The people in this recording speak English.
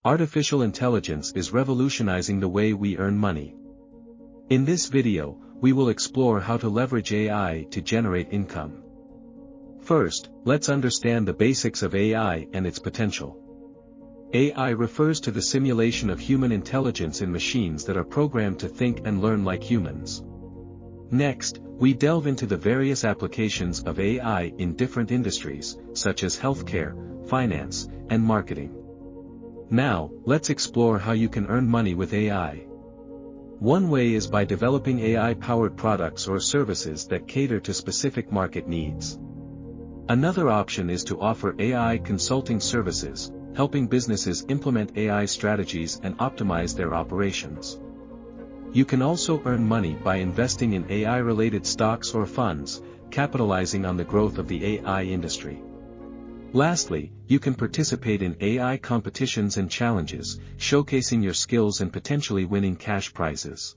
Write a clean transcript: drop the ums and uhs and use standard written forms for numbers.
Artificial intelligence is revolutionizing the way we earn money. In this video, we will explore how to leverage AI to generate income. First, let's understand the basics of AI and its potential. AI refers to the simulation of human intelligence in machines that are programmed to think and learn like humans. Next, we delve into the various applications of AI in different industries, such as healthcare, finance, and marketing. Now, let's explore how you can earn money with AI. One way is by developing AI-powered products or services that cater to specific market needs. Another option is to offer AI consulting services, helping businesses implement AI strategies and optimize their operations. You can also earn money by investing in AI-related stocks or funds, capitalizing on the growth of the AI industry. Lastly, you can participate in AI competitions and challenges, showcasing your skills and potentially winning cash prizes.